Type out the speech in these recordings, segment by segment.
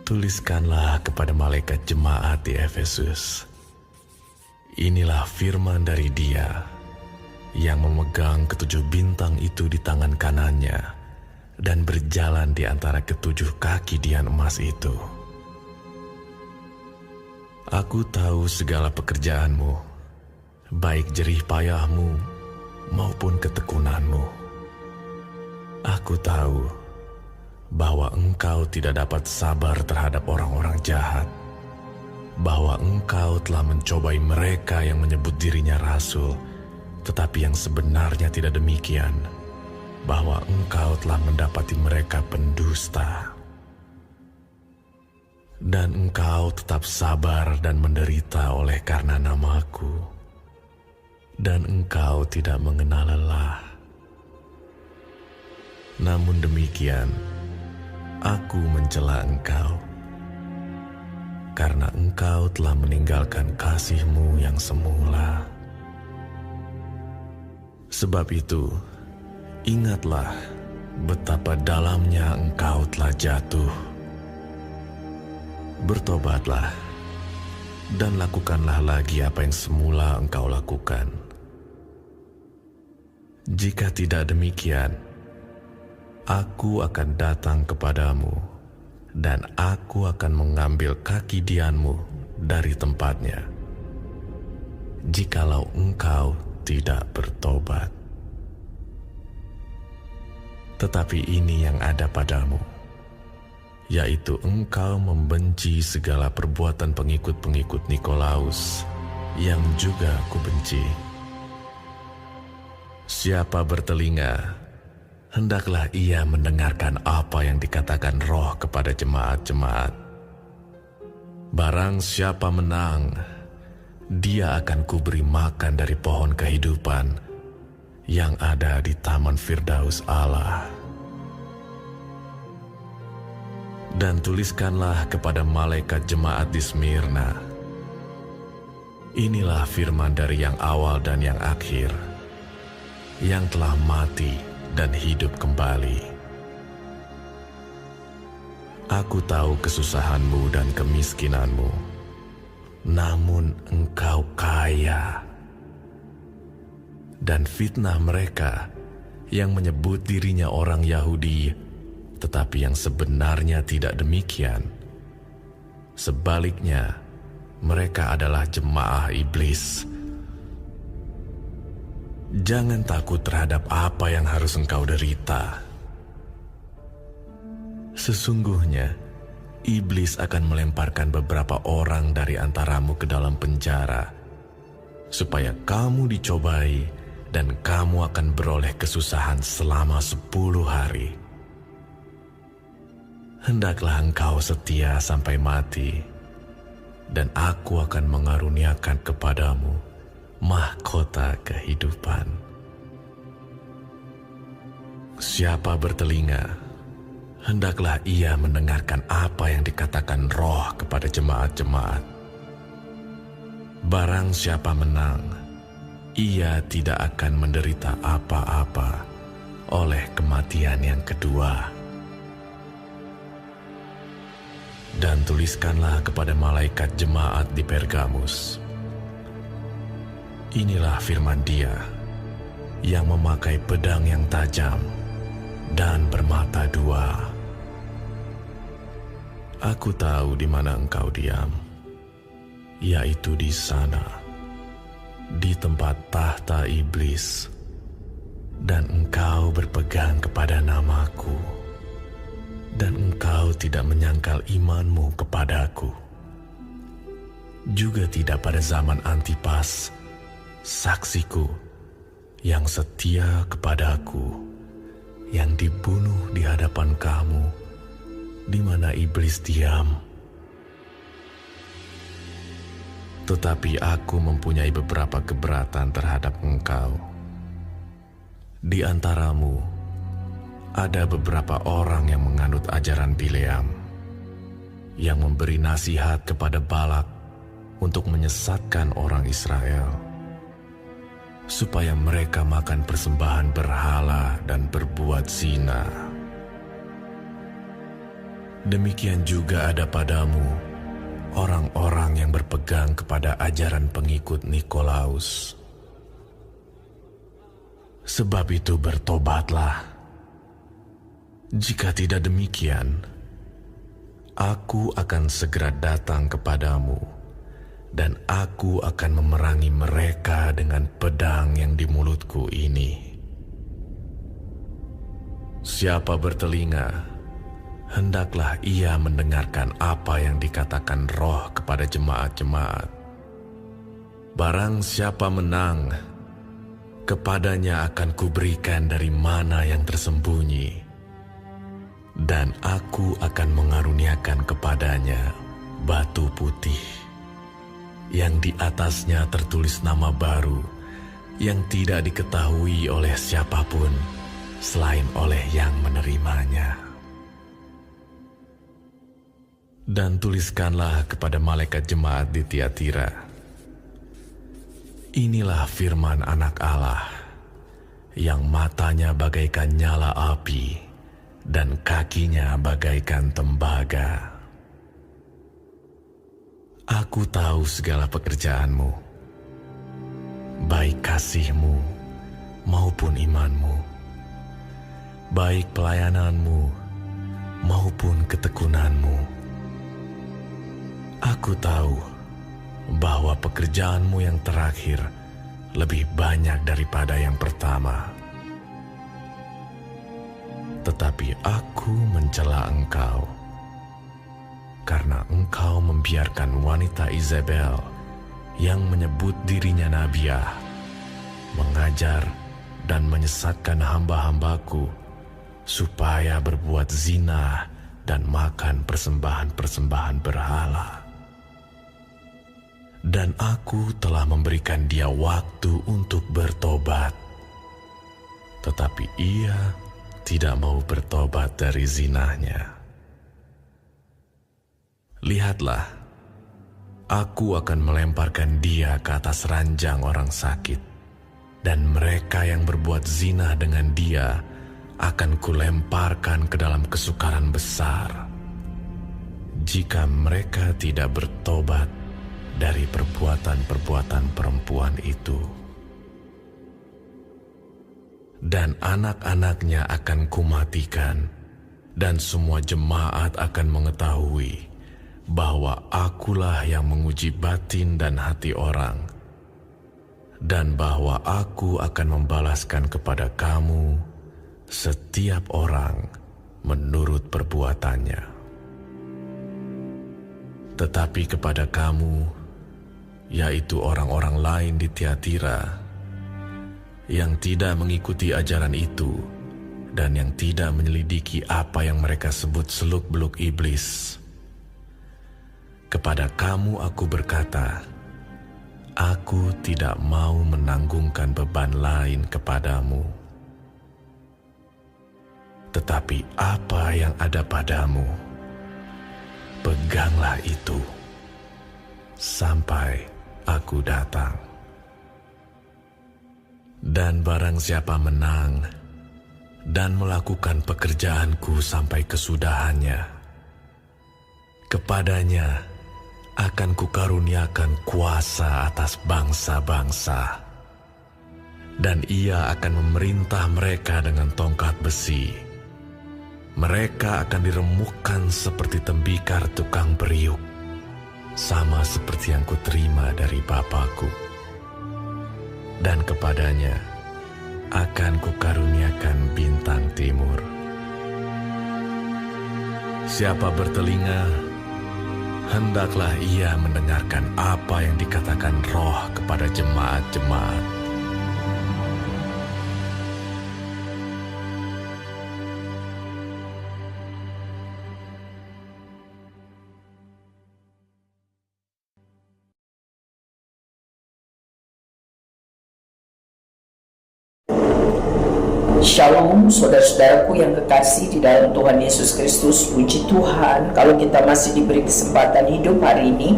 Tuliskanlah kepada malaikat jemaat di Efesus. Inilah firman dari Dia yang memegang ketujuh bintang itu di tangan kanannya dan berjalan di antara ketujuh kaki dian emas itu. Aku tahu segala pekerjaanmu, baik jerih payahmu maupun ketekunanmu. Aku tahu bahwa engkau tidak dapat sabar terhadap orang-orang jahat, bahwa engkau telah mencobai mereka yang menyebut dirinya rasul, tetapi yang sebenarnya tidak demikian, bahwa engkau telah mendapati mereka pendusta. Dan engkau tetap sabar dan menderita oleh karena namaku, dan engkau tidak mengenal lelah. Namun demikian, aku mencela engkau, karena engkau telah meninggalkan kasihmu yang semula. Sebab itu, ingatlah betapa dalamnya engkau telah jatuh. Bertobatlah, dan lakukanlah lagi apa yang semula engkau lakukan. Jika tidak demikian, aku akan datang kepadamu, dan aku akan mengambil kaki dianmu dari tempatnya, jikalau engkau tidak bertobat. Tetapi ini yang ada padamu, yaitu engkau membenci segala perbuatan pengikut-pengikut Nikolaus, yang juga aku benci. Siapa bertelinga, hendaklah ia mendengarkan apa yang dikatakan Roh kepada jemaat-jemaat. Barang siapa menang, dia akan kuberi makan dari pohon kehidupan yang ada di Taman Firdaus Allah. Dan tuliskanlah kepada malaikat jemaat di Smyrna. Inilah firman dari yang awal dan yang akhir, yang telah mati dan hidup kembali. Aku tahu kesusahanmu dan kemiskinanmu, namun engkau kaya. Dan fitnah mereka yang menyebut dirinya orang Yahudi, tetapi yang sebenarnya tidak demikian. Sebaliknya, mereka adalah jemaah iblis. Jangan takut terhadap apa yang harus engkau derita. Sesungguhnya, iblis akan melemparkan beberapa orang dari antaramu ke dalam penjara, supaya kamu dicobai dan kamu akan beroleh kesusahan selama 10 hari. Hendaklah engkau setia sampai mati, dan aku akan mengaruniakan kepadamu mahkota kehidupan. Siapa bertelinga, hendaklah ia mendengarkan apa yang dikatakan Roh kepada jemaat-jemaat. Barang siapa menang, ia tidak akan menderita apa-apa oleh kematian yang kedua. Dan tuliskanlah kepada malaikat jemaat di Pergamus. Inilah firman Dia yang memakai pedang yang tajam dan bermata dua. Aku tahu di mana engkau diam, yaitu di sana, di tempat tahta iblis, dan engkau berpegang kepada namaku, dan engkau tidak menyangkal imanmu kepadaku. Juga tidak pada zaman Antipas, saksiku, yang setia kepadaku, yang dibunuh di hadapan kamu, di mana iblis diam. Tetapi aku mempunyai beberapa keberatan terhadap engkau. Di antaramu ada beberapa orang yang menganut ajaran Bileam, yang memberi nasihat kepada Balak untuk menyesatkan orang Israel, supaya mereka makan persembahan berhala dan berbuat zina. Demikian juga ada padamu orang-orang yang berpegang kepada ajaran pengikut Nikolaus. Sebab itu bertobatlah. Jika tidak demikian, aku akan segera datang kepadamu, dan aku akan memerangi mereka dengan pedang yang di mulutku ini. Siapa bertelinga, hendaklah ia mendengarkan apa yang dikatakan Roh kepada jemaat-jemaat. Barang siapa menang, kepadanya akan kuberikan dari mana yang tersembunyi, dan aku akan mengaruniakan kepadanya batu putih, yang di atasnya tertulis nama baru, yang tidak diketahui oleh siapapun, selain oleh yang menerimanya. Dan tuliskanlah kepada malaikat jemaat di Tiatira, inilah firman Anak Allah, yang matanya bagaikan nyala api, dan kakinya bagaikan tembaga. Aku tahu segala pekerjaanmu, baik kasihmu maupun imanmu, baik pelayananmu maupun ketekunanmu. Aku tahu bahwa pekerjaanmu yang terakhir lebih banyak daripada yang pertama. Tetapi aku mencela engkau, karena engkau membiarkan wanita Izabel yang menyebut dirinya nabiah, mengajar dan menyesatkan hamba-hambaku supaya berbuat zina dan makan persembahan-persembahan berhala. Dan aku telah memberikan dia waktu untuk bertobat, tetapi ia tidak mau bertobat dari zinahnya. Lihatlah, aku akan melemparkan dia ke atas ranjang orang sakit, dan mereka yang berbuat zina dengan dia akan kulemparkan ke dalam kesukaran besar, jika mereka tidak bertobat dari perbuatan-perbuatan perempuan itu. Dan anak-anaknya akan kumatikan, dan semua jemaat akan mengetahui bahwa akulah yang menguji batin dan hati orang, dan bahwa aku akan membalaskan kepada kamu setiap orang menurut perbuatannya. Tetapi kepada kamu, yaitu orang-orang lain di Tiatira, yang tidak mengikuti ajaran itu, dan yang tidak menyelidiki apa yang mereka sebut seluk-beluk iblis, kepada kamu aku berkata, aku tidak mau menanggungkan beban lain kepadamu. Tetapi apa yang ada padamu, peganglah itu sampai aku datang. Dan barang siapa menang dan melakukan pekerjaanku sampai kesudahannya, kepadanya akan kukaruniakan kuasa atas bangsa-bangsa, dan ia akan memerintah mereka dengan tongkat besi. Mereka akan diremukkan seperti tembikar tukang periuk, sama seperti yang kuterima dari Bapakku. Dan kepadanya akan kukaruniakan bintang timur. Siapa bertelinga, hendaklah ia mendengarkan apa yang dikatakan Roh kepada jemaat-jemaat. Shalom saudara-saudaraku yang kekasih di dalam Tuhan Yesus Kristus. Puji Tuhan kalau kita masih diberi kesempatan hidup hari ini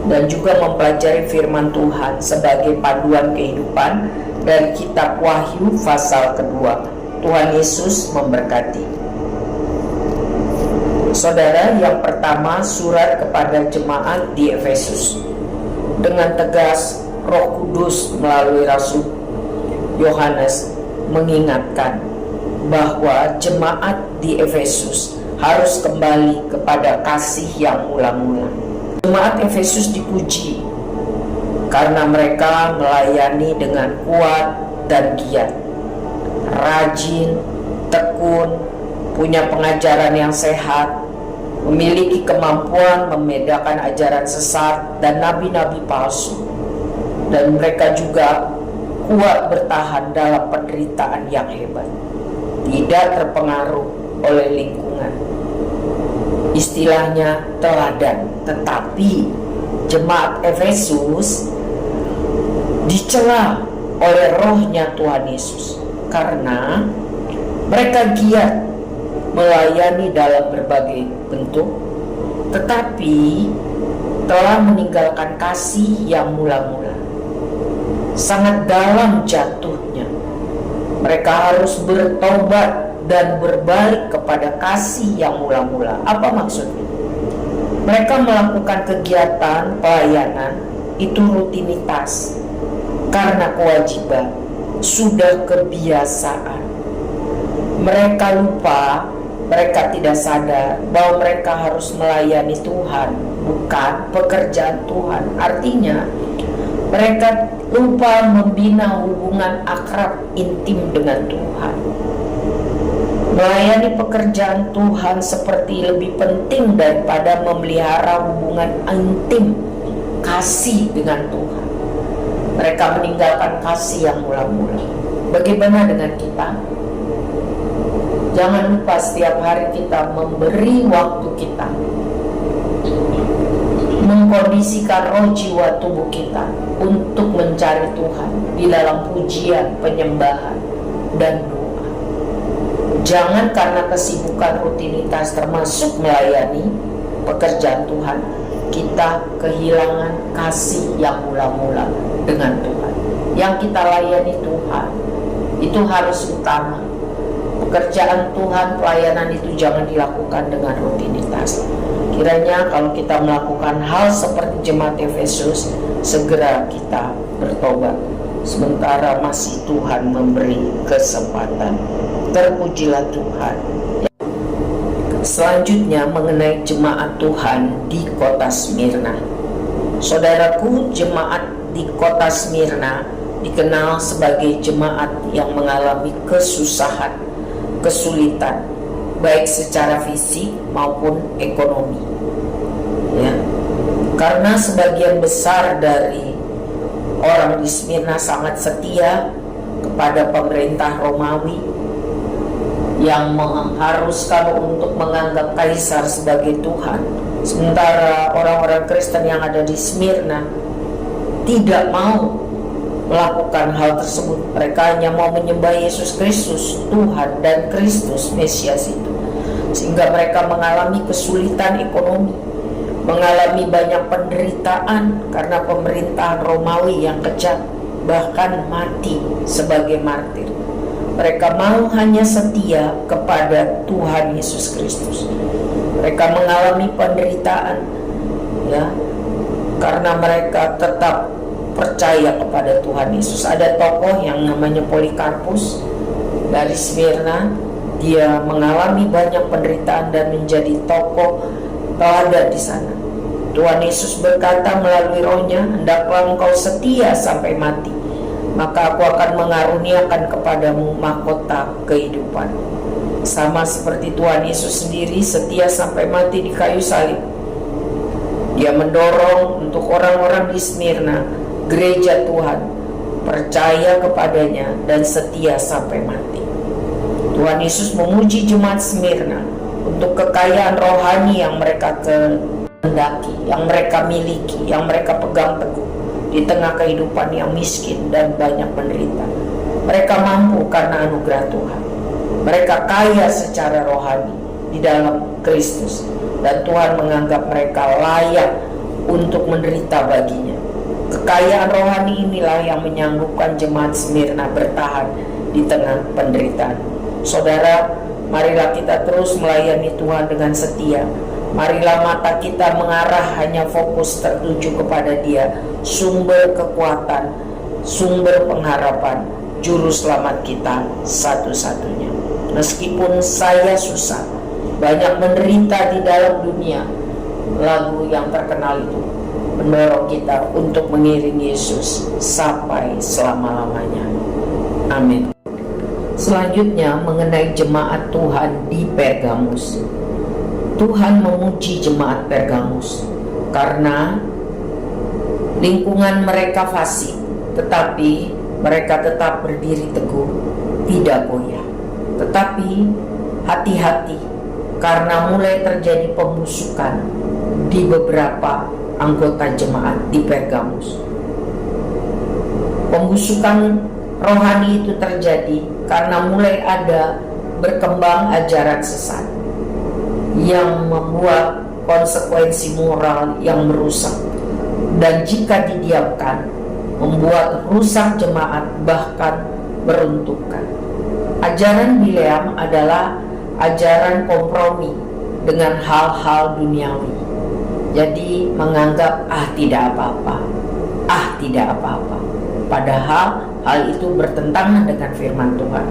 dan juga mempelajari firman Tuhan sebagai panduan kehidupan dari kitab Wahyu pasal kedua. Tuhan Yesus memberkati. Saudara, yang pertama surat kepada jemaat di Efesus. Dengan tegas Roh Kudus melalui Rasul Yohanes mengingatkan bahwa jemaat di Efesus harus kembali kepada kasih yang mula-mula. Jemaat Efesus dipuji karena mereka melayani dengan kuat dan giat, rajin, tekun, punya pengajaran yang sehat, memiliki kemampuan membedakan ajaran sesat dan nabi-nabi palsu, dan mereka juga kuat bertahan dalam penderitaan yang hebat, tidak terpengaruh oleh lingkungan. Istilahnya teladan. Tetapi jemaat Efesus dicela oleh rohnya Tuhan Yesus karena mereka giat melayani dalam berbagai bentuk, tetapi telah meninggalkan kasih yang mula-mula. Sangat dalam jatuhnya. Mereka harus bertobat dan berbalik kepada kasih yang mula-mula. Apa maksudnya? Mereka melakukan kegiatan pelayanan itu rutinitas karena kewajiban, sudah kebiasaan. Mereka lupa, mereka tidak sadar bahwa mereka harus melayani Tuhan, bukan pekerjaan Tuhan. Artinya mereka lupa membina hubungan akrab intim dengan Tuhan. Melayani pekerjaan Tuhan seperti lebih penting daripada memelihara hubungan intim kasih dengan Tuhan. Mereka meninggalkan kasih yang mula-mula. Bagaimana dengan kita? Jangan lupa setiap hari kita memberi waktu kita, mengkondisikan roh jiwa tubuh kita untuk mencari Tuhan di dalam pujian, penyembahan, dan doa. Jangan karena kesibukan rutinitas termasuk melayani pekerjaan Tuhan, kita kehilangan kasih yang mula-mula dengan Tuhan. Yang kita layani Tuhan itu harus utama. Pekerjaan Tuhan, pelayanan itu jangan dilakukan dengan rutinitas. Kiranya kalau kita melakukan hal seperti jemaat Efesus, segera kita bertobat sementara masih Tuhan memberi kesempatan. Terpujilah Tuhan. Selanjutnya mengenai jemaat Tuhan di kota Smyrna. Saudaraku, jemaat di kota Smyrna dikenal sebagai jemaat yang mengalami kesusahan, kesulitan, baik secara fisik maupun ekonomi. Ya. Karena sebagian besar dari orang di Smyrna sangat setia kepada pemerintah Romawi yang mengharuskan untuk menganggap kaisar sebagai Tuhan. Sementara orang-orang Kristen yang ada di Smyrna tidak mau melakukan hal tersebut. Mereka hanya mau menyembah Yesus Kristus, Tuhan dan Kristus Mesias itu. Sehingga mereka mengalami kesulitan ekonomi, mengalami banyak penderitaan karena pemerintahan Romawi yang kejam, bahkan mati sebagai martir. Mereka mau hanya setia kepada Tuhan Yesus Kristus. Mereka mengalami penderitaan, ya, karena mereka tetap percaya kepada Tuhan Yesus. Ada tokoh yang namanya Polikarpus dari Smyrna. Dia mengalami banyak penderitaan dan menjadi tokoh teladan di sana. Tuhan Yesus berkata melalui rohnya, "Hendaklah engkau setia sampai mati, maka aku akan mengaruniakan kepadamu mahkota kehidupan." Sama seperti Tuhan Yesus sendiri setia sampai mati di kayu salib. Dia mendorong untuk orang-orang di Smyrna, gereja Tuhan, percaya kepadanya dan setia sampai mati. Tuhan Yesus memuji jemaat Smyrna untuk kekayaan rohani yang mereka kehendaki, yang mereka miliki, yang mereka pegang teguh di tengah kehidupan yang miskin dan banyak menderita. Mereka mampu karena anugerah Tuhan. Mereka kaya secara rohani di dalam Kristus, dan Tuhan menganggap mereka layak untuk menderita baginya. Kekayaan rohani inilah yang menyanggupkan jemaat Smyrna bertahan di tengah penderitaan. Saudara, Marilah kita terus melayani Tuhan dengan setia. Marilah mata kita mengarah hanya fokus tertuju kepada Dia, sumber kekuatan, sumber pengharapan, juru selamat kita satu-satunya. Meskipun saya susah, banyak menderita di dalam dunia, lagu yang terkenal itu mendorong kita untuk mengiring Yesus sampai selama-lamanya. Amin. Selanjutnya mengenai jemaat Tuhan di Pergamus. Tuhan memuji jemaat Pergamus karena lingkungan mereka fasik, tetapi mereka tetap berdiri teguh, tidak goyah. Tetapi hati-hati, karena mulai terjadi pembusukan di beberapa anggota jemaat di Pergamus. Pembusukan rohani itu terjadi karena mulai ada berkembang ajaran sesat yang membuat konsekuensi moral yang merusak, dan jika didiamkan membuat rusak jemaat, bahkan meruntuhkan. Ajaran Bileam adalah ajaran kompromi dengan hal-hal duniawi. Jadi menganggap tidak apa-apa, tidak apa-apa. Padahal hal itu bertentangan dengan firman Tuhan,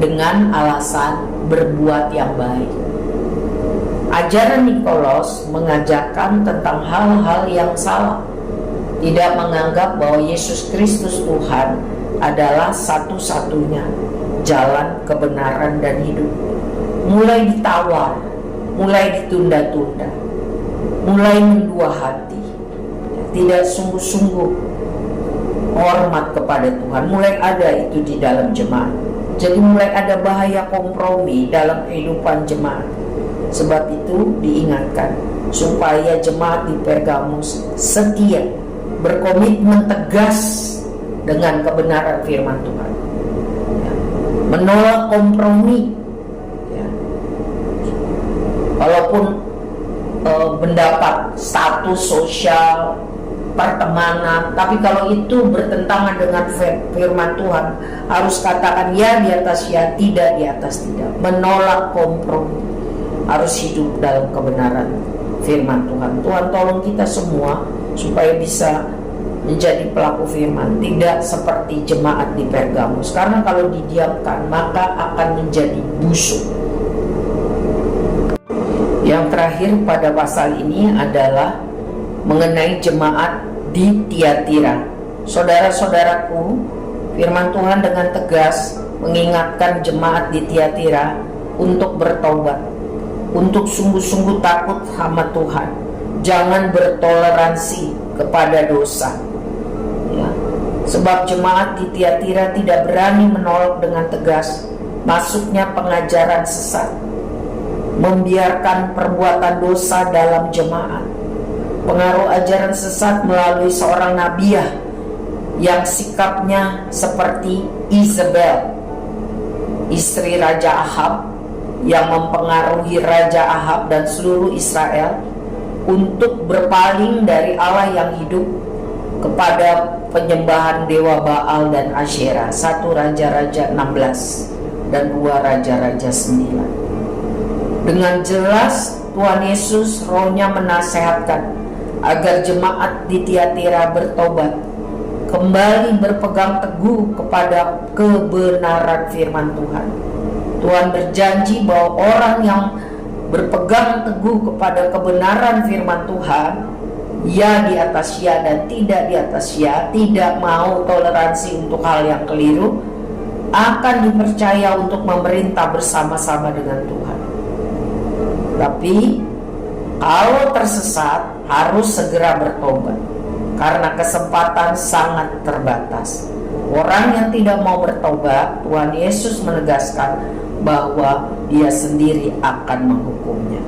dengan alasan berbuat yang baik. Ajaran Nikolos mengajarkan tentang hal-hal yang salah, tidak menganggap bahwa Yesus Kristus Tuhan adalah satu-satunya jalan kebenaran dan hidup. Mulai ditawar, mulai ditunda-tunda, mulai mendua hati, tidak sungguh-sungguh hormat kepada Tuhan. Mulai ada itu di dalam jemaat. Jadi mulai ada bahaya kompromi dalam kehidupan jemaat. Sebab itu diingatkan supaya jemaat di Pergamus setia, berkomitmen tegas dengan kebenaran firman Tuhan, menolak kompromi, walaupun mendapat status sosial, pertemanan, tapi kalau itu bertentangan dengan firman Tuhan, harus katakan ya di atas ya, tidak di atas tidak. Menolak kompromi, harus hidup dalam kebenaran firman Tuhan. Tuhan tolong kita semua supaya bisa menjadi pelaku firman, tidak seperti jemaat di Pergamus, karena kalau didiamkan maka akan menjadi busuk. Yang terakhir pada pasal ini adalah mengenai jemaat di Tiatira. Saudara-saudaraku, firman Tuhan dengan tegas mengingatkan jemaat di Tiatira untuk bertobat, untuk sungguh-sungguh takut sama Tuhan, jangan bertoleransi kepada dosa. Sebab jemaat di Tiatira tidak berani menolak dengan tegas masuknya pengajaran sesat, membiarkan perbuatan dosa dalam jemaat. Pengaruh ajaran sesat melalui seorang nabiah yang sikapnya seperti Isabel, istri Raja Ahab, yang mempengaruhi Raja Ahab dan seluruh Israel untuk berpaling dari Allah yang hidup kepada penyembahan dewa Baal dan Asyera. 1 Raja-Raja 16 dan 2 Raja-Raja 9. Dengan jelas Tuhan Yesus rohnya menasehatkan agar jemaat di Tiatira bertobat, kembali berpegang teguh kepada kebenaran firman Tuhan. Tuhan berjanji bahwa orang yang berpegang teguh kepada kebenaran firman Tuhan, ya di atas ya dan tidak di atas ya, tidak mau toleransi untuk hal yang keliru, akan dipercaya untuk memerintah bersama-sama dengan Tuhan. Tapi kalau tersesat harus segera bertobat, karena kesempatan sangat terbatas. Orang yang tidak mau bertobat, Tuhan Yesus menegaskan bahwa Dia sendiri akan menghukumnya.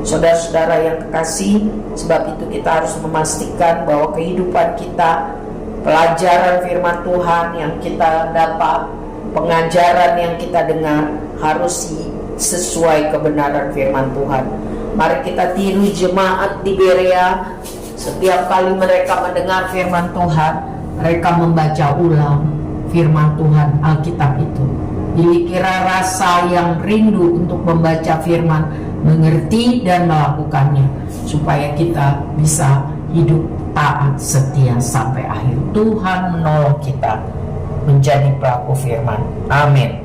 Saudara-saudara yang kekasih, sebab itu kita harus memastikan bahwa kehidupan kita, pelajaran firman Tuhan yang kita dapat, pengajaran yang kita dengar harus sesuai kebenaran firman Tuhan. Mari kita tiru jemaat di Berea. Setiap kali mereka mendengar firman Tuhan, mereka membaca ulang firman Tuhan Alkitab itu. Milikilah rasa yang rindu untuk membaca firman, mengerti dan melakukannya, supaya kita bisa hidup taat setia sampai akhir. Tuhan menolong kita menjadi pelaku firman. Amin.